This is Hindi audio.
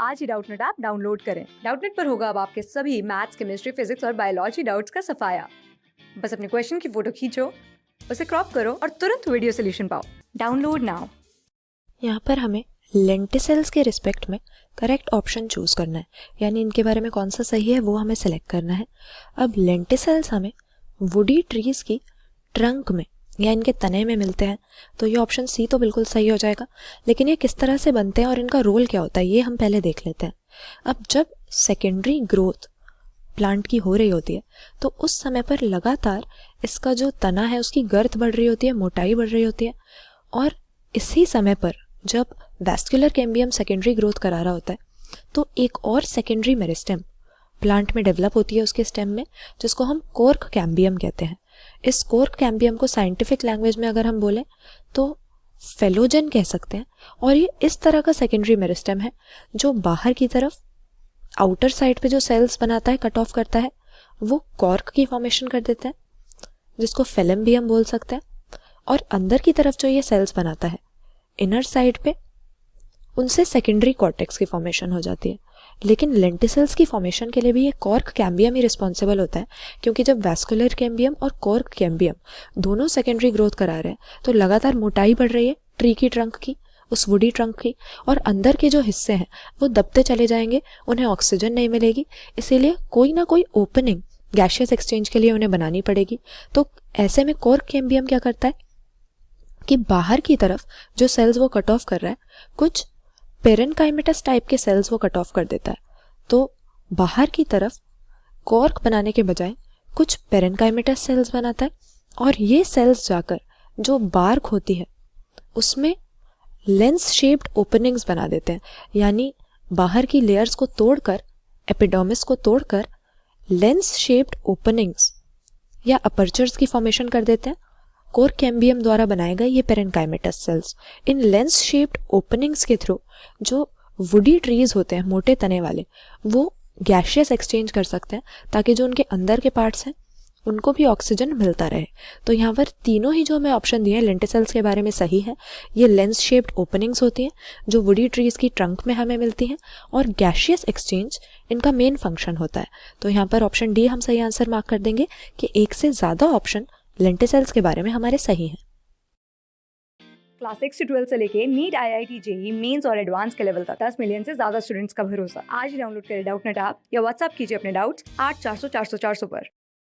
आज ही डाउटनेट ऐप डाउनलोड करें। डाउटनेट पर होगा अब आपके सभी मैथ्स, केमिस्ट्री, फिजिक्स और बायोलॉजी डाउट्स का सफाया। बस अपने क्वेश्चन की फोटो खींचो, उसे क्रॉप करो और तुरंत वीडियो सोल्यूशन पाओ। Download now. यहाँ पर हमें लेंटिसेल्स के रिस्पेक्ट में करेक्ट ऑप्शन चूज करना है, यानी इनके बारे में कौन सा सही है वो हमें सेलेक्ट करना है। अब लेंटिसेल्स हमें वुडी ट्रीज की ट्रंक में या इनके तने में मिलते हैं, तो ये ऑप्शन सी तो बिल्कुल सही हो जाएगा। लेकिन ये किस तरह से बनते हैं और इनका रोल क्या होता है ये हम पहले देख लेते हैं। अब जब सेकेंडरी ग्रोथ प्लांट की हो रही होती है तो उस समय पर लगातार इसका जो तना है उसकी गर्थ बढ़ रही होती है, मोटाई बढ़ रही होती है, और इसी समय पर जब वैस्कुलर कैम्बियम सेकेंडरी ग्रोथ करा रहा होता है तो एक और सेकेंडरी मेरिस्टेम प्लांट में डेवलप होती है उसके स्टेम में, जिसको हम कोर्क कैम्बियम कहते हैं। इस कोर्क कैम्बियम को साइंटिफिक लैंग्वेज में अगर हम बोलें तो फेलोजन कह सकते हैं। और ये इस तरह का सेकेंडरी मेरिस्टेम है जो बाहर की तरफ आउटर साइड पे जो सेल्स बनाता है, कट ऑफ करता है, वो कॉर्क की फॉर्मेशन कर देते हैं जिसको फेलम भी हम बोल सकते हैं। और अंदर की तरफ जो ये सेल्स बनाता है इनर साइड पे, उनसे सेकेंडरी कॉर्टेक्स की फॉर्मेशन हो जाती है। लेकिन लेंटिसेल्स की फॉर्मेशन के लिए भी ये कॉर्क कैम्बियम ही रिस्पॉन्सिबल होता है, क्योंकि जब वैस्कुलर कैम्बियम और कॉर्क कैम्बियम दोनों सेकेंडरी ग्रोथ करा रहे हैं तो लगातार मोटाई बढ़ रही है ट्री की ट्रंक की, उस वुडी ट्रंक की, और अंदर के जो हिस्से हैं वो दबते चले जाएंगे, उन्हें ऑक्सीजन नहीं मिलेगी, इसीलिए कोई ना कोई ओपनिंग गैशियस एक्सचेंज के लिए उन्हें बनानी पड़ेगी। तो ऐसे में कॉर्क कैम्बियम क्या करता है कि बाहर की तरफ जो सेल्स वो कट ऑफ कर रहा है, कुछ पेरेनकाइमेटस टाइप के सेल्स वो कट ऑफ कर देता है। तो बाहर की तरफ कॉर्क बनाने के बजाय कुछ पेरेनकाइमेटस सेल्स बनाता है, और ये सेल्स जाकर जो बार्क होती है उसमें लेंस शेप्ड ओपनिंग्स बना देते हैं, यानी बाहर की लेयर्स को तोड़कर, एपिडर्मिस को तोड़कर लेंस शेप्ड ओपनिंग्स या अपर्चर्स की फॉर्मेशन कर देते हैं। कोर्क कैम्बियम द्वारा बनाए गए ये पेरेनकाइमेटस सेल्स इन लेंस शेप्ड ओपनिंग्स के थ्रू जो वुडी ट्रीज होते हैं मोटे तने वाले, वो गैशियस एक्सचेंज कर सकते हैं ताकि जो उनके अंदर के पार्ट्स हैं उनको भी ऑक्सीजन मिलता रहे। तो यहाँ पर तीनों ही जो हमें ऑप्शन दिए हैं लेंटिसेल्स के बारे में सही है। ये लेंस शेप्ड ओपनिंग्स होती हैं जो वुडी ट्रीज की ट्रंक में हमें मिलती हैं, और गैशियस एक्सचेंज इनका मेन फंक्शन होता है। तो यहाँ पर ऑप्शन डी हम सही आंसर मार्क कर देंगे कि एक से ज़्यादा ऑप्शन लेंटिसेल्स के बारे में हमारे सही हैं। क्लास 6 से 12 से लेके नीट, IIT, JEE मेंस और एडवांस के लेवल तक 10 मिलियन से ज्यादा स्टूडेंट्स का भरोसा। आज ही डाउनलोड करें डाउटनेट ऐप या व्हाट्सएप कीजिए अपने डाउट्स 8400 400 400 पर।